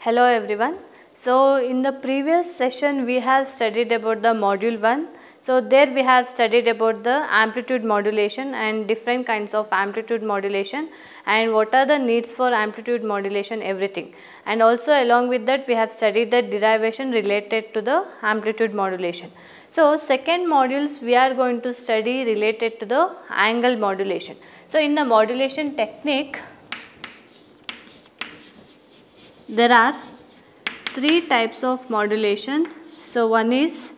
Hello everyone. So in the previous session we have studied about the module 1. So there we have studied about the amplitude modulation and different kinds of amplitude modulation and what are the needs for amplitude modulation, everything. And also along with that we have studied the derivation related to the amplitude modulation. So second modules we are going to study related to the angle modulation. So in the modulation technique there are three types of modulation. So one is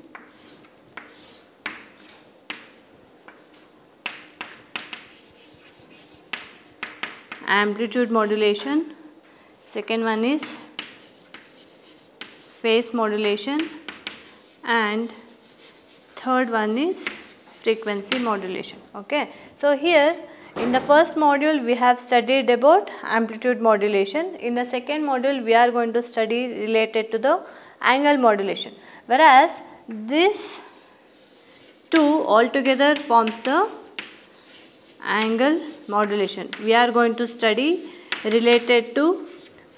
amplitude modulation, second one is phase modulation, and third one is frequency modulation. Okay. So here in the first module we have studied about amplitude modulation. In the second module we are going to study related to the angle modulation, whereas this two altogether forms the angle modulation. We are going to study related to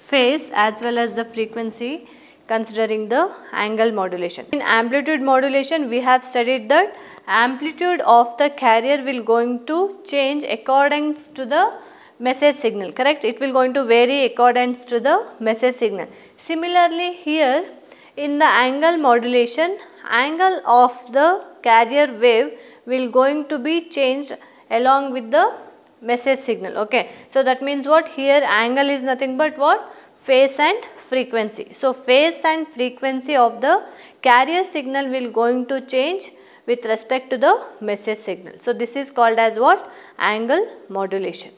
phase as well as the frequency considering the angle modulation. In amplitude modulation we have studied that amplitude of the carrier will going to change according to the message signal, correct? It will going to vary according to the message signal. Similarly here in the angle modulation, angle of the carrier wave will going to be changed along with the message signal. Okay. So that means what? Here angle is nothing but what? Phase and frequency. So phase and frequency of the carrier signal will going to change with respect to the message signal. So this is called as what? Angle modulation.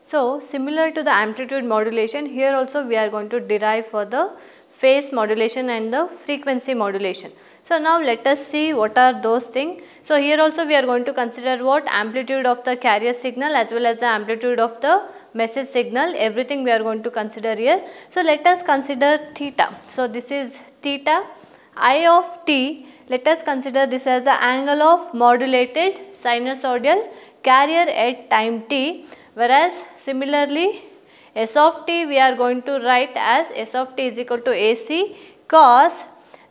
So similar to the amplitude modulation, here also we are going to derive for the phase modulation and the frequency modulation. So now let us see what are those things. So here also we are going to consider what? Amplitude of the carrier signal as well as the amplitude of the message signal, everything we are going to consider here. So let us consider theta. So this is theta, I of t. Let us consider this as the angle of modulated sinusoidal carrier at time t, whereas similarly S of t we are going to write as S of t is equal to AC cos,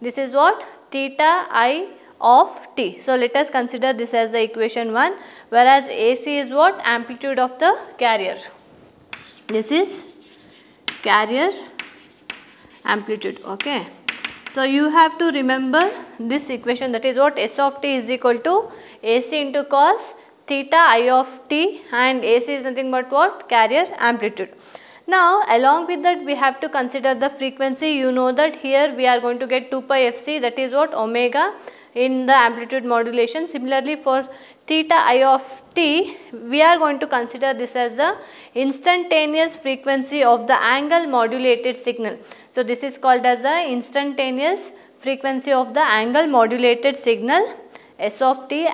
this is what? Theta I of t. So let us consider this as the equation 1, whereas AC is what? Amplitude of the carrier. This is carrier amplitude. Okay. So you have to remember this equation, that is what? S of t is equal to AC into cos theta I of t, and AC is nothing but what? Carrier amplitude. Now along with that we have to consider the frequency. You know that here we are going to get 2 pi fc, that is what? Omega in the amplitude modulation. Similarly for theta I of t we are going to consider this as the instantaneous frequency of the angle modulated signal. So this is called as the instantaneous frequency of the angle modulated signal, S of t.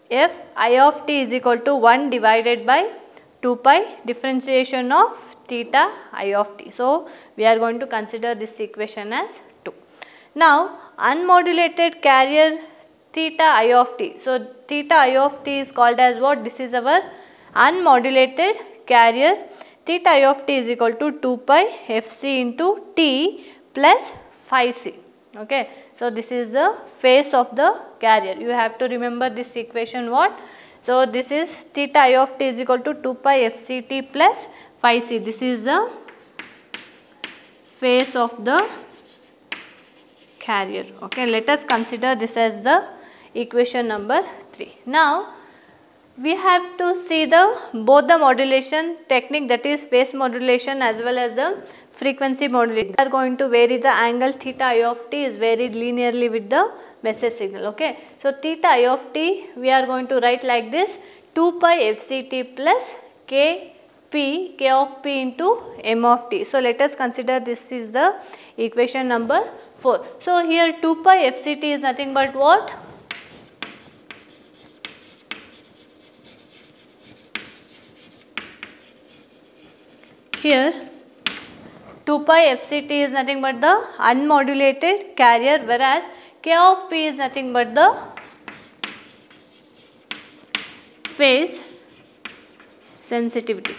F I of t is equal to 1 divided by 2 pi differentiation of theta I of t. So we are going to consider this equation as 2. Now unmodulated carrier theta I of t. So theta I of t is called as what? This is our unmodulated carrier. Theta I of t is equal to 2 pi fc into t plus phi c. Okay. So this is the phase of the carrier. You have to remember this equation what? So this is theta I of t is equal to 2 pi fc t plus phi c. This is the phase of the carrier. Okay. Let us consider this as the equation number 3. Now we have to see both the modulation technique, that is phase modulation as well as the frequency modulation. We are going to vary the angle theta I of t is varied linearly with the message signal. Okay. So theta I of t we are going to write like this: 2 pi fct plus k of p into m of t. So let us consider this is the equation number 4. So here 2 pi fct is nothing but what? Here 2 pi fct is nothing but the unmodulated carrier, whereas k of p is nothing but the phase sensitivity.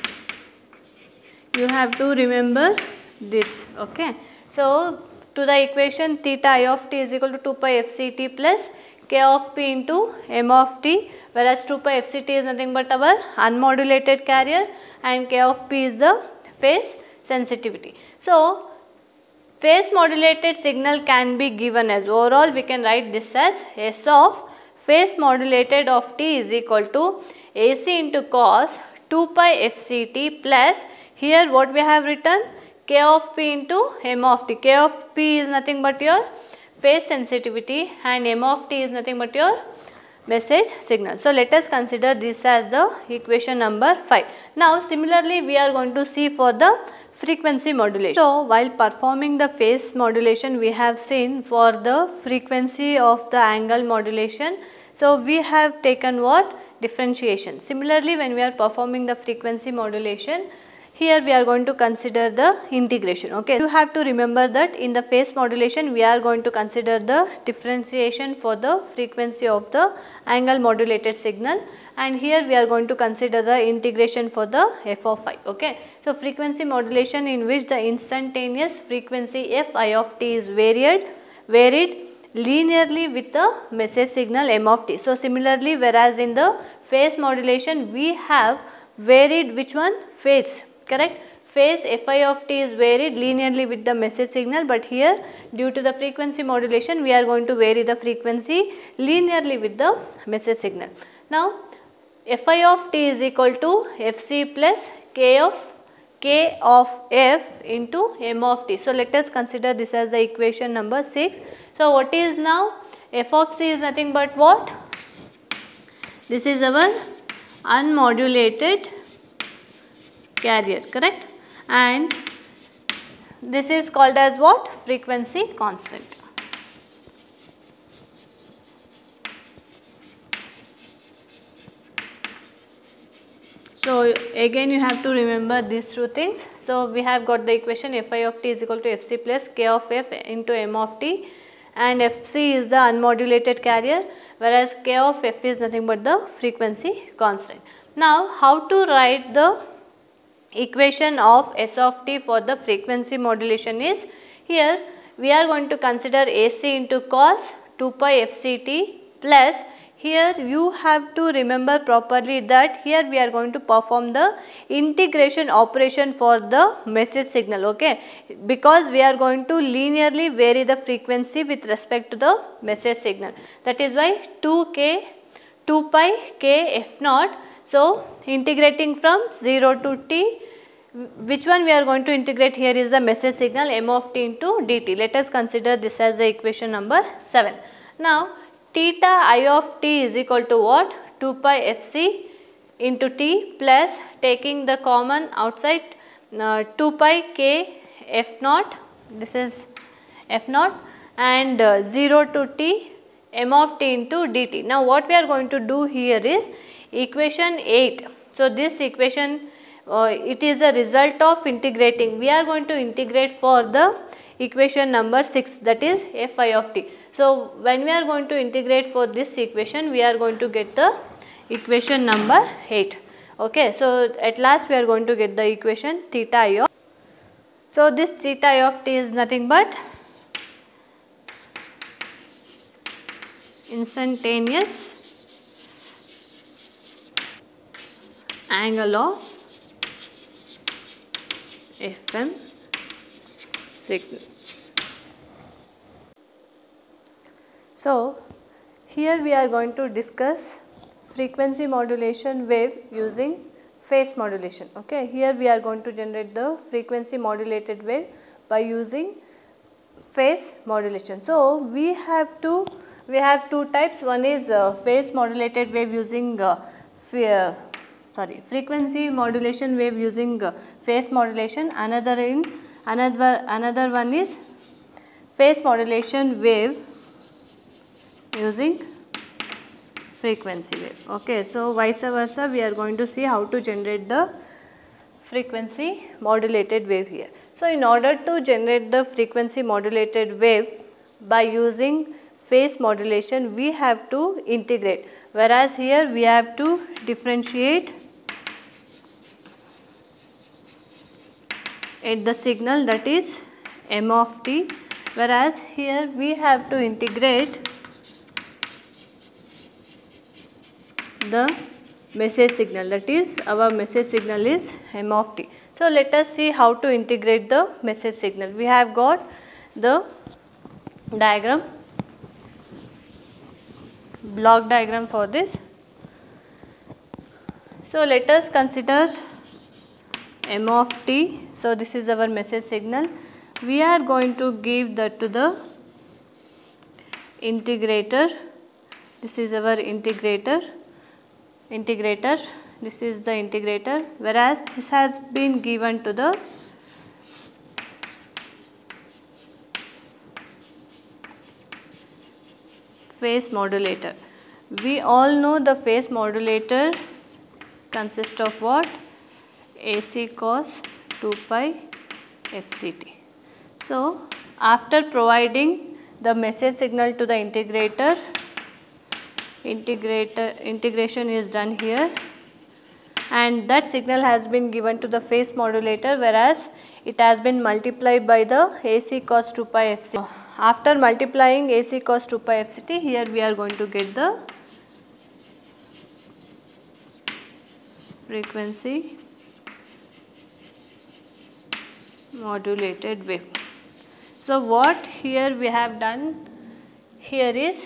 You have to remember this. Okay. So to the equation theta I of t is equal to 2 pi fct plus k of p into m of t, whereas 2 pi fct is nothing but our unmodulated carrier and k of p is the phase sensitivity. So phase modulated signal can be given as, overall we can write this as S of phase modulated of t is equal to AC into cos 2 pi fct plus, here what we have written, k of p into m of t. K of p is nothing but your phase sensitivity and m of t is nothing but your message signal. So let us consider this as the equation number 5. Now similarly we are going to see for the frequency modulation. So while performing the phase modulation, we have seen for the frequency of the angle modulation, so we have taken what? Differentiation. Similarly, when we are performing the frequency modulation, here we are going to consider the integration. Okay, you have to remember that in the phase modulation we are going to consider the differentiation for the frequency of the angle modulated signal, and here we are going to consider the integration for the f of I. Okay, so frequency modulation in which the instantaneous frequency f I of t is varied linearly with the message signal m of t. So similarly, whereas in the phase modulation we have varied which one? Phase, correct? Phase fi of t is varied linearly with the message signal, but here due to the frequency modulation we are going to vary the frequency linearly with the message signal. Now fi of t is equal to fc plus k of f into m of t. So let us consider this as the equation number 6. So what is now? F of c is nothing but what? This is our unmodulated carrier, correct? And this is called as what? Frequency constant. So again you have to remember these two things. So we have got the equation fi of t is equal to fc plus k of f into m of t, and fc is the unmodulated carrier, whereas k of f is nothing but the frequency constant. Now how to write the equation of s of t for the frequency modulation is, here we are going to consider AC into cos 2 pi fct plus, here you have to remember properly that here we are going to perform the integration operation for the message signal, okay, because we are going to linearly vary the frequency with respect to the message signal. That is why 2 pi k f naught. So integrating from 0 to t, which one we are going to integrate here is the message signal m of t into dt. Let us consider this as the equation number 7. Now theta I of t is equal to what? 2 pi fc into t plus, taking the common outside, 2 pi k f naught, this is f naught, and 0 to t m of t into dt. Now what we are going to do here is equation 8. So this equation, it is a result of integrating. We are going to integrate for the equation number 6, that is fi of t. So when we are going to integrate for this equation, we are going to get the equation number 8. Okay, so at last we are going to get the equation theta I of. So this theta I of t is nothing but instantaneous angle of FM signal. So here we are going to discuss frequency modulation wave using phase modulation. Okay, here we are going to generate the frequency modulated wave by using phase modulation. So we have two types. One is phase modulated wave using frequency modulation wave using phase modulation. Another one is phase modulation wave using frequency wave. Okay, so vice versa we are going to see how to generate the frequency modulated wave here. So in order to generate the frequency modulated wave by using phase modulation, we have to integrate, whereas here we have to differentiate at the signal, that is m of t, whereas here we have to integrate the message signal, that is our message signal is m of t. So let us see how to integrate the message signal. We have got the diagram, block diagram for this. So let us consider m of t. So this is our message signal. We are going to give that to the integrator. This is our integrator. This is the integrator, whereas this has been given to the phase modulator. We all know the phase modulator consists of what? AC cos 2 pi fct. So after providing the message signal to the integrator, integration is done here, and that signal has been given to the phase modulator, whereas it has been multiplied by the AC cos 2 pi fct. After multiplying AC cos 2 pi fct, here we are going to get the frequency modulated wave. So what here we have done here is,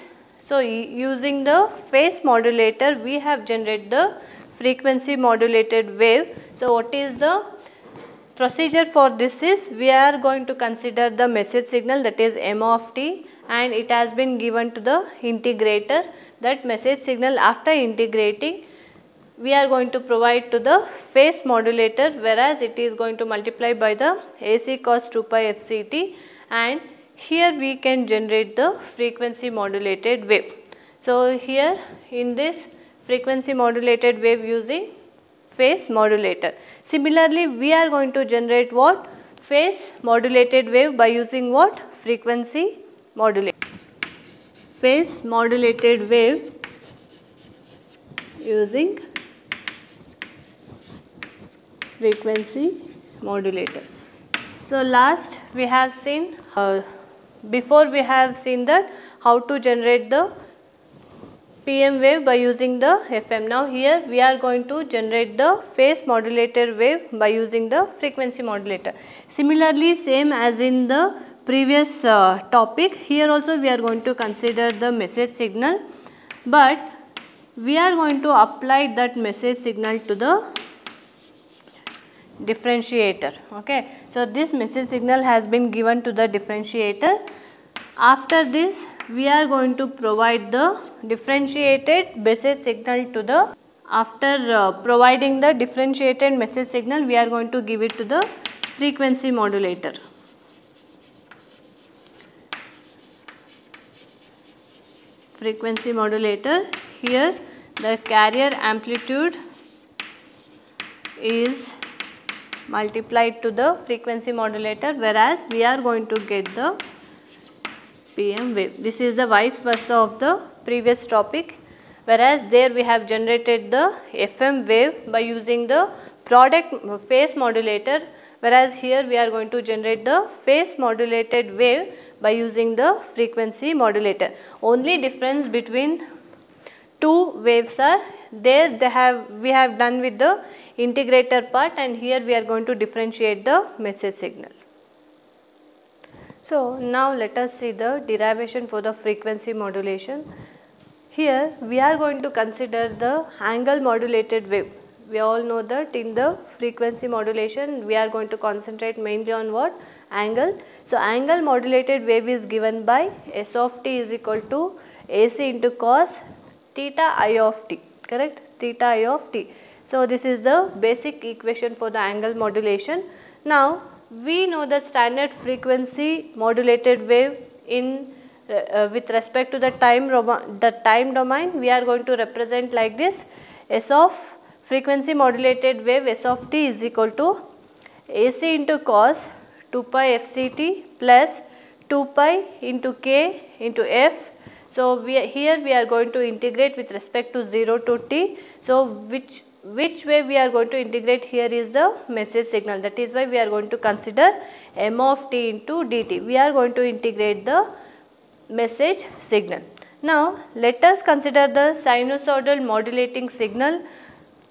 so using the phase modulator we have generated the frequency modulated wave. So what is the procedure for this is, we are going to consider the message signal, that is m of t, and it has been given to the integrator. That message signal, after integrating, we are going to provide to the phase modulator, whereas it is going to multiply by the AC cos 2 pi fct, and here we can generate the frequency modulated wave. So here in this frequency modulated wave using phase modulator. Similarly, we are going to generate what? Phase modulated wave by using what? Frequency modulator. Phase modulated wave using frequency modulator. So last we have seen, before we have seen that how to generate the PM wave by using the FM. Now here we are going to generate the phase modulated wave by using the frequency modulator. Similarly, same as in the previous topic, here also we are going to consider the message signal, but we are going to apply that message signal to the differentiator. Okay, so this message signal has been given to the differentiator. After this, we are going to provide the differentiated message signal to the, after providing the differentiated message signal, we are going to give it to the frequency modulator. Frequency modulator, here the carrier amplitude is multiplied to the frequency modulator, whereas we are going to get the PM wave. This is the vice versa of the previous topic, whereas there we have generated the FM wave by using the product phase modulator, whereas here we are going to generate the phase modulated wave by using the frequency modulator. Only difference between two waves are there, we have done with the integrator part, and here we are going to differentiate the message signal. So now let us see the derivation for the frequency modulation. Here we are going to consider the angle modulated wave. We all know that in the frequency modulation we are going to concentrate mainly on what? Angle. So angle modulated wave is given by S of t is equal to AC into cos theta I of t, correct? Theta I of t. So this is the basic equation for the angle modulation. Now we know the standard frequency modulated wave in with respect to the time domain, we are going to represent like this: S of frequency modulated wave S of t is equal to AC into cos 2 pi fct plus 2 pi into k into f. So here we are going to integrate with respect to 0 to t. So which way we are going to integrate here is the message signal. That is why we are going to consider m of t into dt. We are going to integrate the message signal. Now let us consider the sinusoidal modulating signal.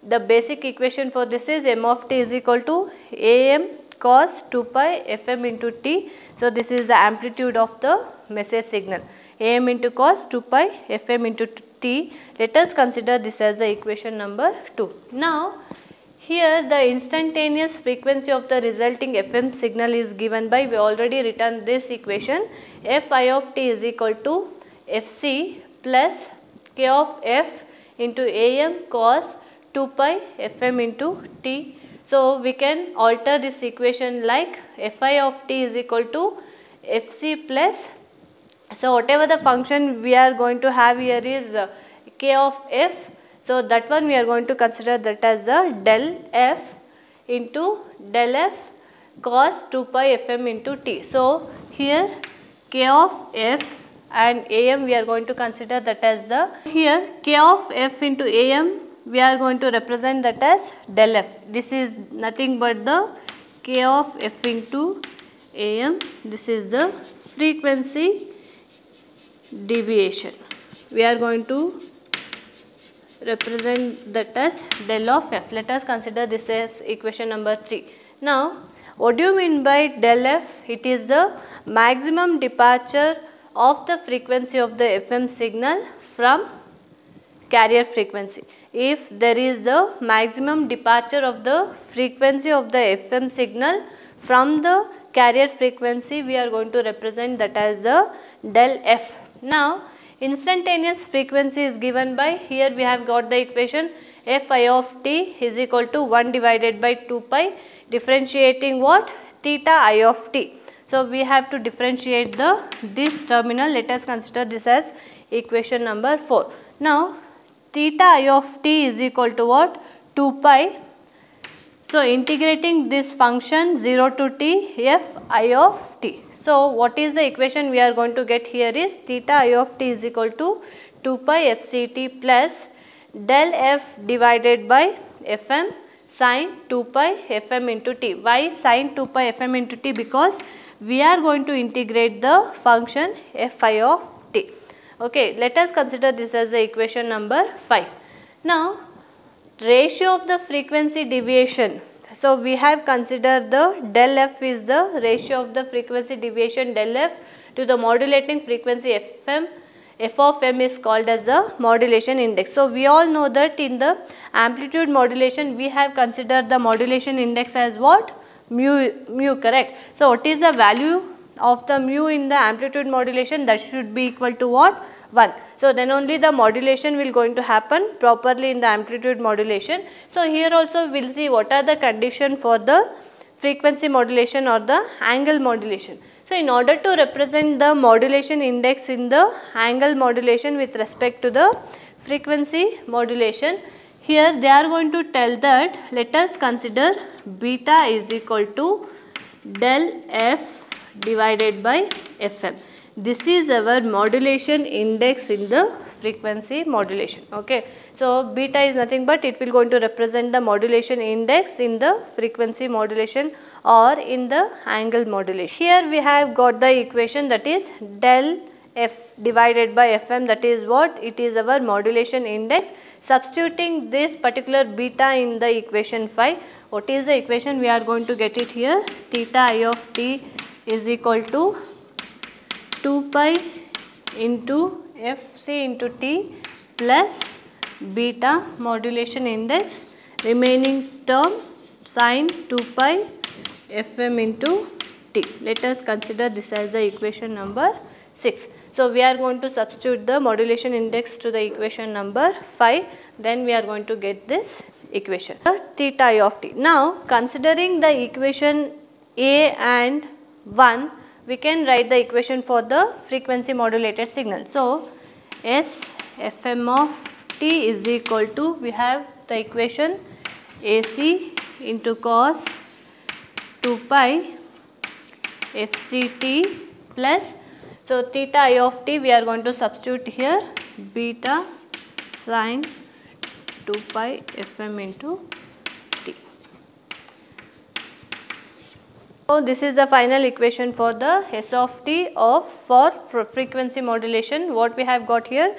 The basic equation for this is m of t is equal to am cos 2 pi fm into t. So this is the amplitude of the message signal, am into cos 2 pi fm into t. Let us consider this as the equation number 2. Now here the instantaneous frequency of the resulting FM signal is given by, we already written this equation, Fi of t is equal to Fc plus k of f into am cos 2 pi fm into t. So we can alter this equation like Fi of t is equal to Fc plus, so whatever the function we are going to have here is k of f. So that one we are going to consider that as a del f into del f cos 2 pi fm into t. So here k of f and am we are going to consider that as the, here k of f into am we are going to represent that as del f. This is nothing but the k of f into am. This is the frequency deviation. We are going to represent that as del of f. Let us consider this as equation number 3. Now what do you mean by del f? It is the maximum departure of the frequency of the FM signal from carrier frequency. If there is the maximum departure of the frequency of the FM signal from the carrier frequency, we are going to represent that as the del f. Now instantaneous frequency is given by, here we have got the equation Fi of t is equal to 1 divided by 2 pi differentiating what? Theta I of t. So we have to differentiate this terminal. Let us consider this as equation number 4. Now theta I of t is equal to what? 2 pi. So integrating this function 0 to t f I of t. So what is the equation we are going to get here is theta I of t is equal to 2 pi fct plus del f divided by fm sin 2 pi fm into t. Why sin 2 pi fm into t? Because we are going to integrate the function fi of t. Okay, let us consider this as the equation number 5. Now ratio of the frequency deviation. So we have considered the del f is the ratio of the frequency deviation del f to the modulating frequency fm. F of m is called as the modulation index. So we all know that in the amplitude modulation we have considered the modulation index as what? Mu, correct. So what is the value of the mu in the amplitude modulation? That should be equal to what? 1. So then only the modulation will going to happen properly in the amplitude modulation. So here also we will see what are the condition for the frequency modulation or the angle modulation. So in order to represent the modulation index in the angle modulation with respect to the frequency modulation, here they are going to tell that let us consider beta is equal to del f divided by fm. This is our modulation index in the frequency modulation. Okay. So beta is nothing but it will going to represent the modulation index in the frequency modulation or in the angle modulation. Here we have got the equation that is del f divided by fm, that is what? It is our modulation index. Substituting this particular beta in the equation 5, what is the equation? We are going to get it here. Theta I of t is equal to 2 pi into fc into t plus beta modulation index, remaining term sin 2 pi fm into t. Let us consider this as the equation number 6. So we are going to substitute the modulation index to the equation number 5, then we are going to get this equation, theta I of t. Now considering the equation a and 1, we can write the equation for the frequency modulated signal. So S fm of t is equal to, we have the equation AC into cos 2 pi fct plus, so theta I of t we are going to substitute here beta sin 2 pi fm into t. So this is the final equation for the S of t for frequency modulation. What we have got here,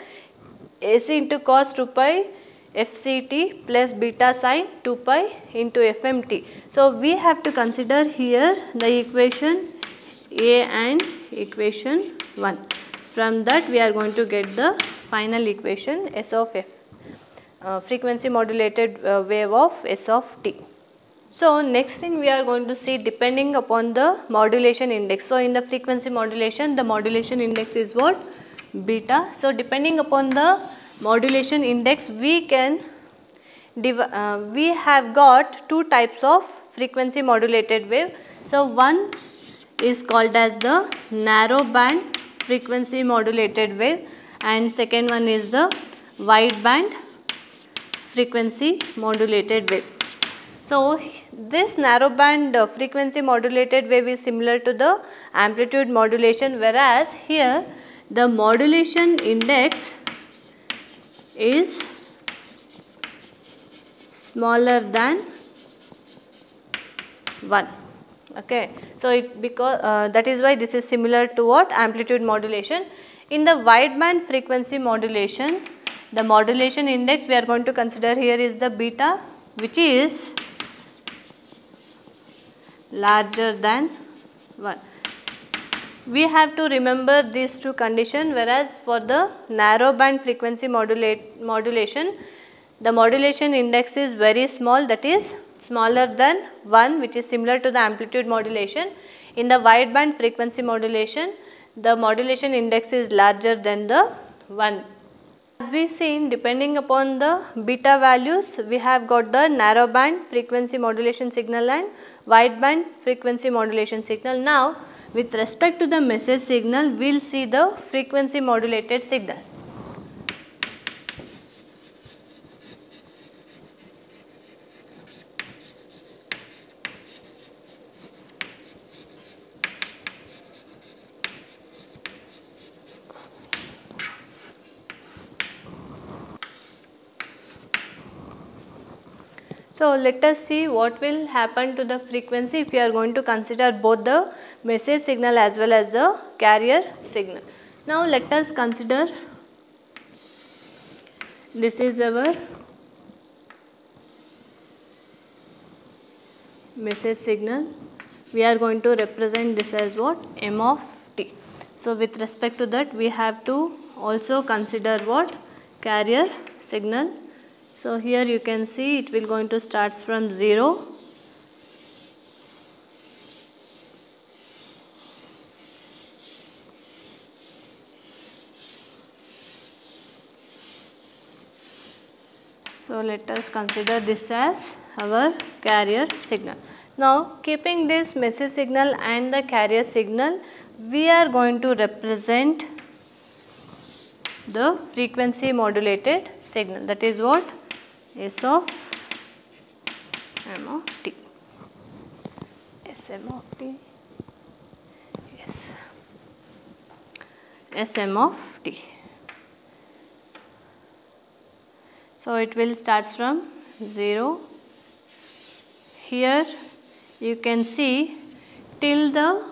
AC into cos 2 pi fct plus beta sin 2 pi into fmt. So we have to consider here the equation A and equation 1. From that we are going to get the final equation S of f, frequency modulated wave of S of t. So next thing we are going to see, depending upon the modulation index. So in the frequency modulation, the modulation index is what? Beta. So depending upon the modulation index, we have got two types of frequency modulated wave. So one is called as the narrow band frequency modulated wave, and second one is the wide band frequency modulated wave. So this narrow band frequency modulated wave is similar to the amplitude modulation, whereas here the modulation index is smaller than 1. Okay, so that is why this is similar to what? Amplitude modulation. In the wide band frequency modulation, the modulation index we are going to consider here is the beta, which is larger than 1. We have to remember these two conditions, whereas for the narrow band frequency modulation, the modulation index is very small, that is smaller than 1, which is similar to the amplitude modulation. In the wide band frequency modulation, the modulation index is larger than the 1. As we seen, depending upon the beta values, we have got the narrow band frequency modulation signal and wide band frequency modulation signal. Now with respect to the message signal, we will see the frequency modulated signal. So let us see what will happen to the frequency if we are going to consider both the message signal as well as the carrier signal. Now let us consider, this is our message signal. We are going to represent this as what? M of t. So with respect to that, we have to also consider what? Carrier signal. So here you can see it will going to start from 0. So let us consider this as our carrier signal. Now keeping this message signal and the carrier signal, we are going to represent the frequency modulated signal, that is what? S of M of t. Sm of t. Yes. Sm of t. So it will start from 0. Here you can see till the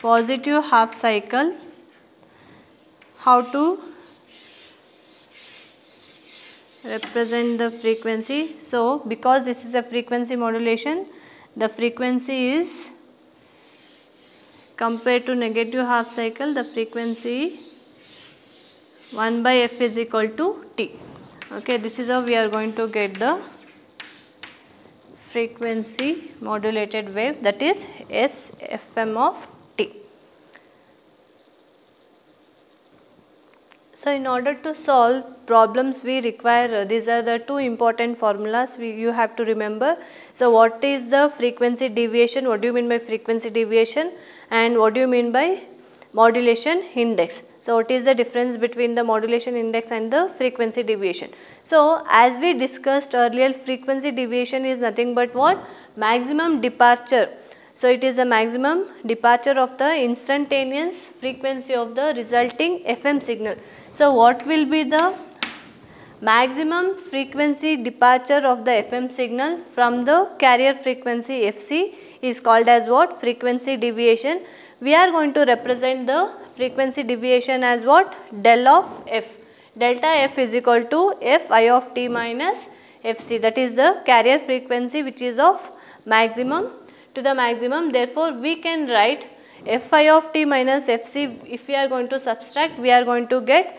positive half cycle, how to represent the frequency. So because this is a frequency modulation, the frequency is compared to negative half cycle, the frequency 1 by f is equal to t. Okay, this is how we are going to get the frequency modulated wave, that is SFM of t. So in order to solve problems, we require these are the two important formulas you have to remember. So what is the frequency deviation? What do you mean by frequency deviation? And what do you mean by modulation index? So what is the difference between the modulation index and the frequency deviation? So as we discussed earlier, frequency deviation is nothing but what? Maximum departure. So it is the maximum departure of the instantaneous frequency of the resulting FM signal. So what will be the maximum frequency departure of the FM signal from the carrier frequency FC is called as what? Frequency deviation. We are going to represent the frequency deviation as what? Del of f. Delta f is equal to fi of t minus fc, that is the carrier frequency which is of maximum to the maximum. Therefore, we can write fi of t minus fc. If we are going to subtract, we are going to get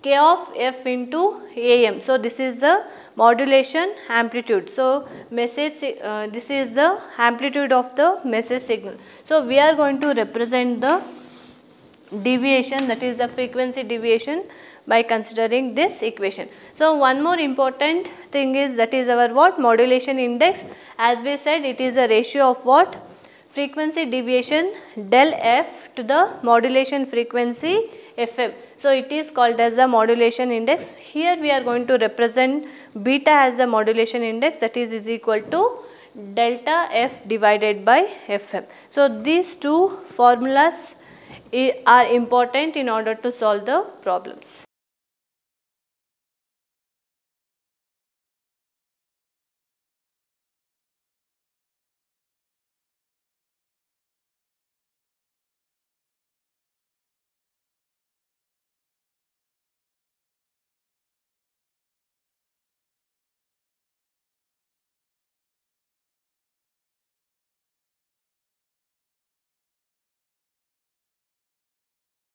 k of f into am. So, this is the modulation amplitude. So, message this is the amplitude of the message signal. So, we are going to represent the deviation, that is the frequency deviation, by considering this equation. So, one more important thing is, that is our what? Modulation index. As we said, it is a ratio of what? Frequency deviation del f to the modulation frequency fm. So, it is called as the modulation index. Here we are going to represent beta as the modulation index, that is equal to delta f divided by fm. So, these two formulas are important in order to solve the problems.